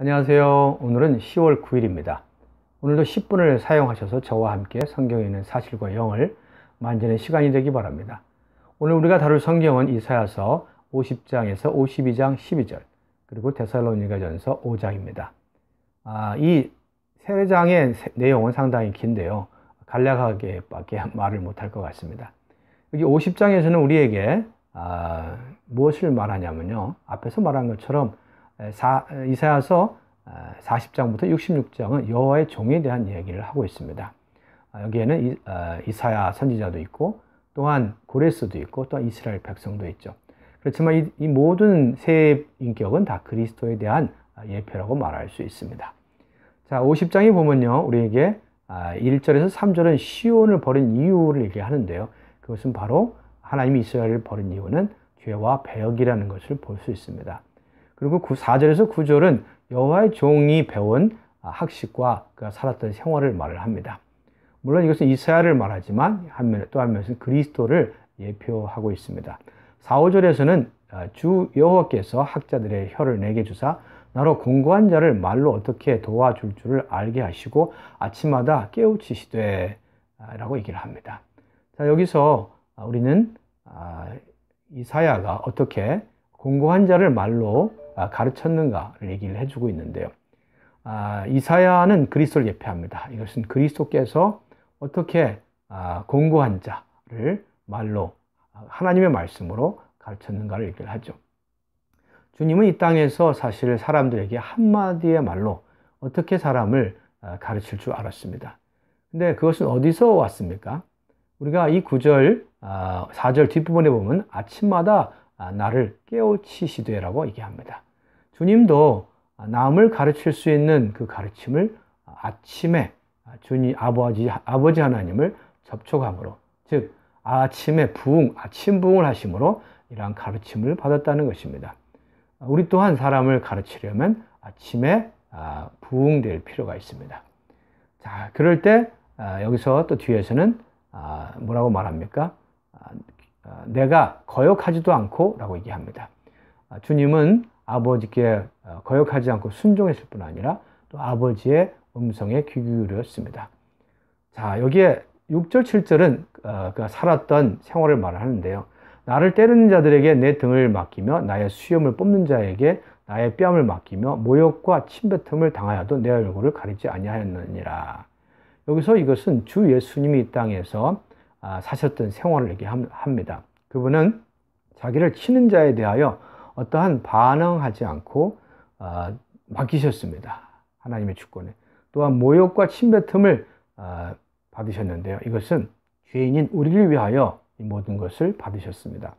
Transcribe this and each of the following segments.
안녕하세요. 오늘은 10월 9일입니다. 오늘도 10분을 사용하셔서 저와 함께 성경에 있는 사실과 영을 만지는 시간이 되기 바랍니다. 오늘 우리가 다룰 성경은 이사야서 50장에서 52장 12절 그리고 데살로니가전서 5장입니다. 이 세 장의 내용은 상당히 긴데요. 간략하게밖에 말을 못할 것 같습니다. 여기 50장에서는 우리에게 무엇을 말하냐면요. 앞에서 말한 것처럼 이사야서 40장부터 66장은 여호와의 종에 대한 이야기를 하고 있습니다. 여기에는 이사야 선지자도 있고 또한 고레스도 있고 또한 이스라엘 백성도 있죠. 그렇지만 이 모든 세 인격은 다 그리스도에 대한 예표라고 말할 수 있습니다. 자, 50장에 보면요, 우리에게 1절에서 3절은 시온을 버린 이유를 얘기하는데요. 그것은 바로 하나님이 이스라엘을 버린 이유는 죄와 배역이라는 것을 볼 수 있습니다. 그리고 4절에서 9절은 여호와의 종이 배운 학식과 그가 살았던 생활을 말을 합니다. 물론 이것은 이사야를 말하지만 또 한면에서는 그리스도를 예표하고 있습니다. 4, 5절에서는 주 여호와께서 학자들의 혀를 내게 주사 나로 공고한 자를 말로 어떻게 도와줄 줄을 알게 하시고 아침마다 깨우치시되 라고 얘기를 합니다. 자, 여기서 우리는 이사야가 어떻게 공고한 자를 말로 가르쳤는가를 얘기를 해주고 있는데요. 이사야는 그리스도를 예표합니다. 이것은 그리스도께서 어떻게 공고한 자를 말로 하나님의 말씀으로 가르쳤는가를 얘기를 하죠. 주님은 이 땅에서 사실 사람들에게 한마디의 말로 어떻게 사람을 가르칠 줄 알았습니다. 근데 그것은 어디서 왔습니까? 우리가 이 9절, 4절 뒷부분에 보면 아침마다 나를 깨우치시되라고 얘기합니다. 주님도 남을 가르칠 수 있는 그 가르침을 아침에 주님 아버지 하나님을 접촉함으로, 즉 아침에 아침 부흥을 하심으로 이러한 가르침을 받았다는 것입니다. 우리 또한 사람을 가르치려면 아침에 부흥될 필요가 있습니다. 자, 그럴 때 여기서 또 뒤에서는 뭐라고 말합니까? 내가 거역하지도 않고 라고 얘기합니다. 주님은 아버지께 거역하지 않고 순종했을 뿐 아니라 또 아버지의 음성에 귀 기울였습니다. 자, 여기에 6절, 7절은 그가 살았던 생활을 말하는데요. 나를 때리는 자들에게 내 등을 맡기며 나의 수염을 뽑는 자에게 나의 뺨을 맡기며 모욕과 침뱉음을 당하여도 내 얼굴을 가리지 아니하였느니라. 여기서 이것은 주 예수님이 이 땅에서 사셨던 생활을 얘기합니다. 그분은 자기를 치는 자에 대하여 어떠한 반응하지 않고 맡기셨습니다. 하나님의 주권에. 또한 모욕과 침뱉음을 받으셨는데요. 이것은 죄인인 우리를 위하여 이 모든 것을 받으셨습니다.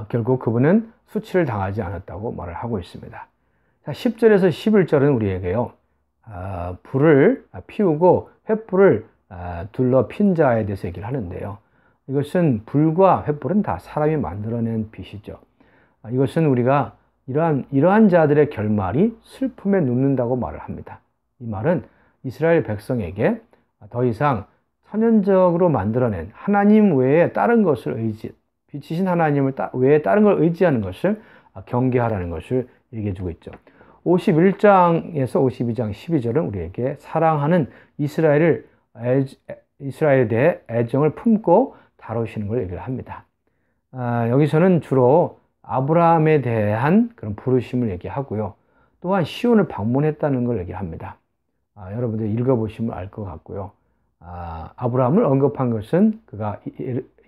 결국 그분은 수치를 당하지 않았다고 말을 하고 있습니다. 자, 10절에서 11절은 우리에게요. 불을 피우고 횃불을 둘러 핀 자에 대해서 얘기를 하는데요. 이것은 불과 횃불은 다 사람이 만들어낸 빛이죠. 이것은 우리가 이러한 자들의 결말이 슬픔에 눕는다고 말을 합니다. 이 말은 이스라엘 백성에게 더 이상 천연적으로 만들어낸 하나님 외에 다른 것을 빛이신 하나님을 외에 다른 걸 의지하는 것을 경계하라는 것을 얘기해 주고 있죠. 51장에서 52장 12절은 우리에게 사랑하는 이스라엘에 대해 애정을 품고 다루시는 걸 얘기를 합니다. 여기서는 주로 아브라함에 대한 그런 부르심을 얘기하고요. 또한 시온을 방문했다는 걸 얘기합니다. 여러분들 읽어보시면 알 것 같고요. 아브라함을 언급한 것은 그가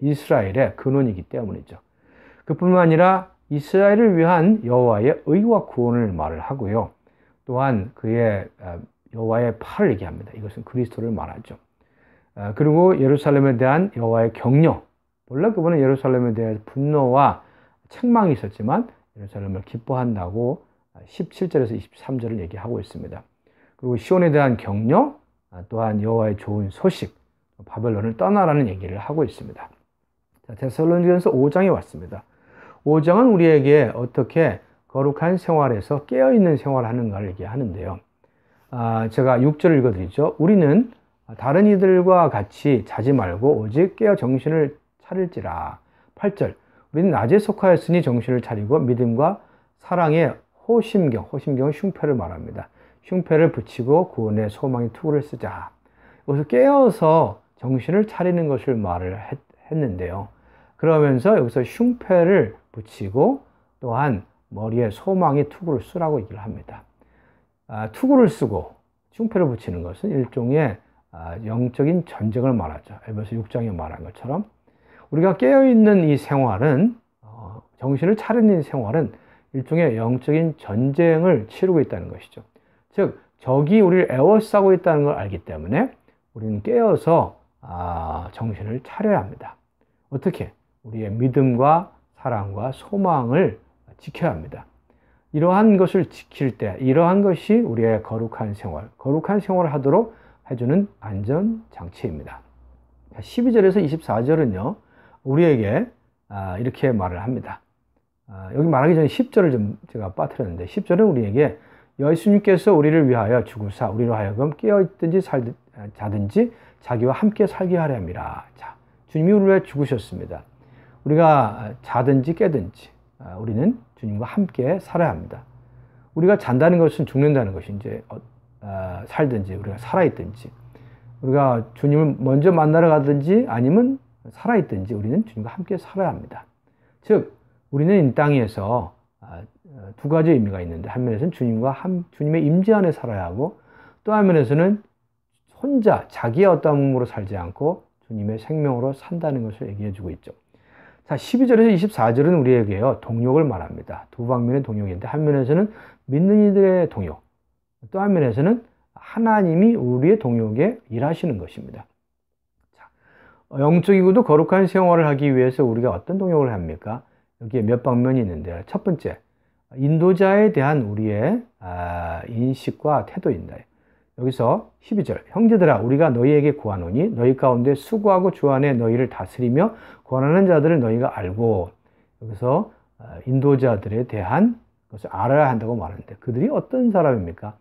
이스라엘의 근원이기 때문이죠. 그뿐만 아니라 이스라엘을 위한 여호와의 의와 구원을 말을 하고요. 또한 그의 여호와의 팔을 얘기합니다. 이것은 그리스도를 말하죠. 그리고 예루살렘에 대한 여호와의 격려. 원래 그분은 예루살렘에 대한 분노와 책망이 있었지만 예루살렘을 기뻐한다고 17절에서 23절을 얘기하고 있습니다. 그리고 시온에 대한 격려, 또한 여호와의 좋은 소식, 바벨론을 떠나라는 얘기를 하고 있습니다. 자, 데살로니가전서 5장에 왔습니다. 5장은 우리에게 어떻게 거룩한 생활에서 깨어있는 생활을 하는가를 얘기하는데요. 제가 6절을 읽어드리죠. 우리는 다른 이들과 같이 자지 말고 오직 깨어 정신을 차릴지라. 8절 우리는 낮에 속하였으니 정신을 차리고 믿음과 사랑에 호심경은 흉패를 말합니다. 흉패를 붙이고 구원의 소망의 투구를 쓰자. 여기서 깨어서 정신을 차리는 것을 말을 했는데요. 그러면서 여기서 흉패를 붙이고 또한 머리에 소망의 투구를 쓰라고 얘기를 합니다. 투구를 쓰고 흉패를 붙이는 것은 일종의 영적인 전쟁을 말하죠. 에베소 6장에 말한 것처럼 우리가 깨어있는 이 생활은 정신을 차리는 생활은 일종의 영적인 전쟁을 치르고 있다는 것이죠. 즉 적이 우리를 에워싸고 있다는 걸 알기 때문에 우리는 깨어서 정신을 차려야 합니다. 어떻게? 우리의 믿음과 사랑과 소망을 지켜야 합니다. 이러한 것을 지킬 때 이러한 것이 우리의 거룩한 생활을 하도록 해주는 안전장치입니다. 12절에서 24절은요 우리에게 이렇게 말을 합니다. 여기 말하기 전에 10절을 좀 제가 빠뜨렸는데 10절은 우리에게 예수님께서 우리를 위하여 죽으사 우리로 하여금 깨어있든지 자든지 자기와 함께 살게 하려 함이라. 자, 주님이 우리를 위해 죽으셨습니다. 우리가 자든지 깨든지 우리는 주님과 함께 살아야 합니다. 우리가 잔다는 것은 죽는다는 것이 이제 살든지 우리가 살아있든지 우리가 주님을 먼저 만나러 가든지 아니면 살아있든지 우리는 주님과 함께 살아야 합니다. 즉 우리는 이 땅에서 두 가지 의미가 있는데 한 면에서는 주님의 임재 안에 살아야 하고 또 한 면에서는 혼자 자기의 어떠한 몸으로 살지 않고 주님의 생명으로 산다는 것을 얘기해 주고 있죠. 자, 12절에서 24절은 우리에게요 동욕을 말합니다. 두 방면의 동욕인데 한 면에서는 믿는 이들의 동욕, 또 한 면에서는 하나님이 우리의 동욕에 일하시는 것입니다. 자, 영적이고도 거룩한 생활을 하기 위해서 우리가 어떤 동욕을 합니까? 여기에 몇 방면이 있는데요. 첫 번째, 인도자에 대한 우리의 인식과 태도입니다. 여기서 12절, 형제들아 우리가 너희에게 구하노니 너희 가운데 수고하고 주 안에 너희를 다스리며 권하는 자들을 너희가 알고, 여기서 인도자들에 대한 것을 알아야 한다고 말하는데 그들이 어떤 사람입니까?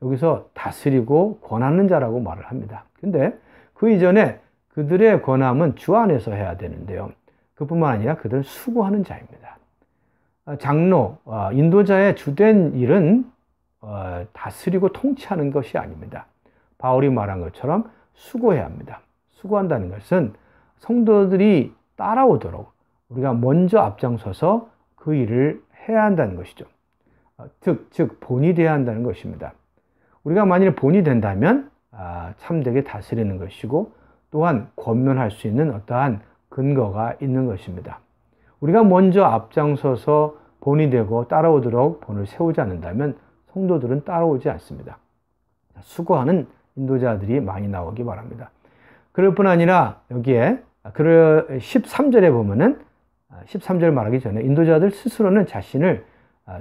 여기서 다스리고 권하는 자라고 말을 합니다. 근데 그 이전에 그들의 권함은 주 안에서 해야 되는데요. 그뿐만 아니라 그들은 수고하는 자입니다. 장로, 인도자의 주된 일은 다스리고 통치하는 것이 아닙니다. 바울이 말한 것처럼 수고해야 합니다. 수고한다는 것은 성도들이 따라오도록 우리가 먼저 앞장서서 그 일을 해야 한다는 것이죠. 즉 본이 되어야 한다는 것입니다. 우리가 만일 본이 된다면 참되게 다스리는 것이고 또한 권면할 수 있는 어떠한 근거가 있는 것입니다. 우리가 먼저 앞장서서 본이 되고 따라오도록 본을 세우지 않는다면 성도들은 따라오지 않습니다. 수고하는 인도자들이 많이 나오기 바랍니다. 그럴 뿐 아니라 여기에 13절에 보면은 13절 말하기 전에 인도자들 스스로는 자신을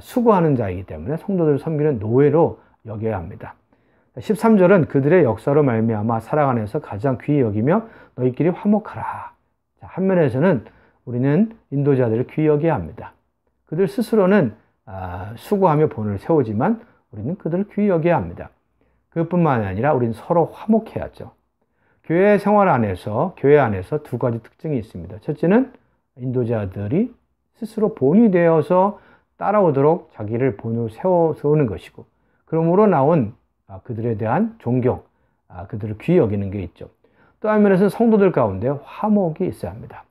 수고하는 자이기 때문에 성도들을 섬기는 노예로 여겨야 합니다. 13절은 그들의 역사로 말미암아 사랑 안에서 가장 귀히 여기며 너희끼리 화목하라. 한 면에서는 우리는 인도자들을 귀히 여겨야 합니다. 그들 스스로는 수고하며 본을 세우지만 우리는 그들을 귀히 여겨야 합니다. 그것뿐만 아니라 우리는 서로 화목해야죠. 교회 생활 안에서, 교회 안에서 두 가지 특징이 있습니다. 첫째는 인도자들이 스스로 본이 되어서 따라오도록 자기를 본으로 세우는 것이고, 그러므로 나온 그들에 대한 존경, 그들을 귀히 여기는 게 있죠. 또 한면에서는 성도들 가운데 화목이 있어야 합니다.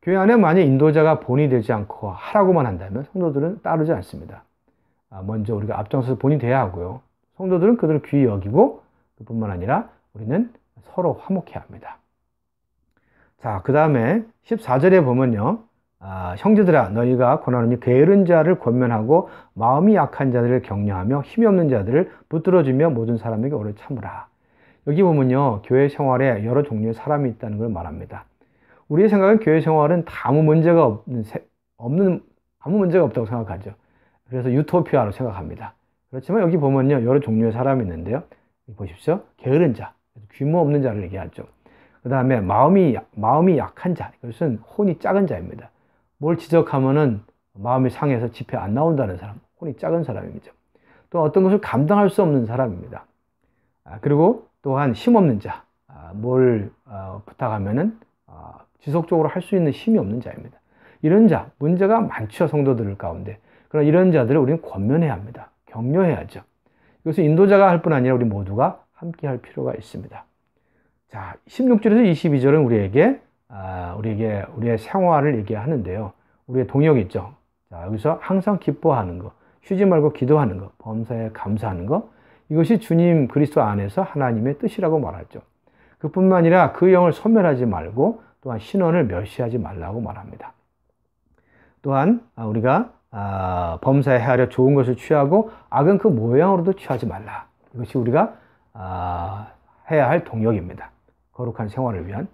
교회 안에 만약 인도자가 본이 되지 않고 하라고만 한다면 성도들은 따르지 않습니다. 먼저 우리가 앞장서서 본이 돼야 하고요. 성도들은 그들을 귀히 여기고 그뿐만 아니라 우리는 서로 화목해야 합니다. 자, 그 다음에 14절에 보면요. 형제들아 너희가 권하노니 게으른 자를 권면하고 마음이 약한 자들을 격려하며 힘이 없는 자들을 붙들어주며 모든 사람에게 오래 참으라. 여기 보면요. 교회 생활에 여러 종류의 사람이 있다는 걸 말합니다. 우리의 생각은 교회 생활은 다 아무 문제가 없다고 생각하죠. 그래서 유토피아로 생각합니다. 그렇지만 여기 보면요. 여러 종류의 사람이 있는데요. 보십시오. 게으른 자, 규모 없는 자를 얘기하죠. 그 다음에 마음이 약한 자, 이것은 혼이 작은 자입니다. 뭘 지적하면은 마음이 상해서 집회 안 나온다는 사람, 혼이 작은 사람입니다. 또 어떤 것을 감당할 수 없는 사람입니다. 그리고 또한 힘없는 자, 뭘 부탁하면은 지속적으로 할 수 있는 힘이 없는 자입니다. 이런 자, 문제가 많죠, 성도들 가운데. 그러나 이런 자들을 우리는 권면해야 합니다. 격려해야죠. 이것을 인도자가 할 뿐 아니라 우리 모두가 함께 할 필요가 있습니다. 자, 16절에서 22절은 우리에게 우리의 생활을 얘기하는데요. 우리의 동역이 있죠. 자, 여기서 항상 기뻐하는 것, 쉬지 말고 기도하는 것, 범사에 감사하는 것, 이것이 주님 그리스도 안에서 하나님의 뜻이라고 말하죠. 그뿐만 아니라 그 영을 소멸하지 말고 또한 신원을 멸시하지 말라고 말합니다. 또한 우리가 범사에 헤아려 좋은 것을 취하고 악은 그 모양으로도 취하지 말라. 이것이 우리가 해야 할 동역입니다. 거룩한 생활을 위한.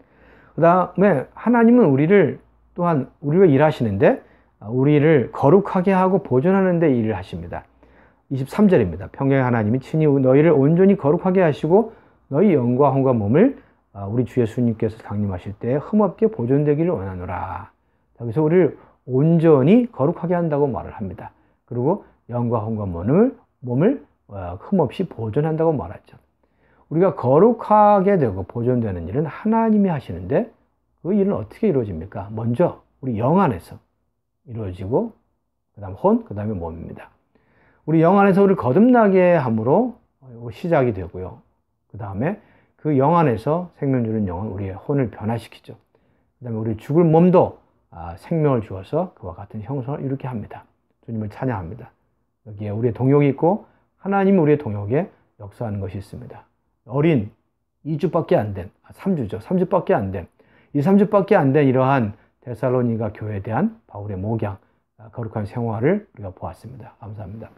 그 다음에 하나님은 우리를 위해 일하시는데 우리를 거룩하게 하고 보존하는 데 일을 하십니다. 23절입니다. 평강의 하나님이 친히 너희를 온전히 거룩하게 하시고 너희 영과 혼과 몸을 우리 주 예수님께서 강림하실 때 흠없게 보존되기를 원하노라. 여기서 우리를 온전히 거룩하게 한다고 말을 합니다. 그리고 영과 혼과 몸을 흠없이 보존한다고 말하죠. 우리가 거룩하게 되고 보존되는 일은 하나님이 하시는데 그 일은 어떻게 이루어집니까? 먼저 우리 영 안에서 이루어지고 그 다음 혼, 그 다음에 몸입니다. 우리 영 안에서 우리를 거듭나게 함으로 시작이 되고요. 그 다음에 그 영 안에서 생명 주는 영은 우리의 혼을 변화시키죠. 그 다음에 우리 죽을 몸도 생명을 주어서 그와 같은 형성을 이루게 합니다. 주님을 찬양합니다. 여기에 우리의 동역이 있고 하나님이 우리의 동역에 역사하는 것이 있습니다. 어린 2주밖에 안 된, 3주죠. 3주밖에 안 된, 2, 3주밖에 안 된 이러한 데살로니가 교회에 대한 바울의 목양, 거룩한 생활을 우리가 보았습니다. 감사합니다.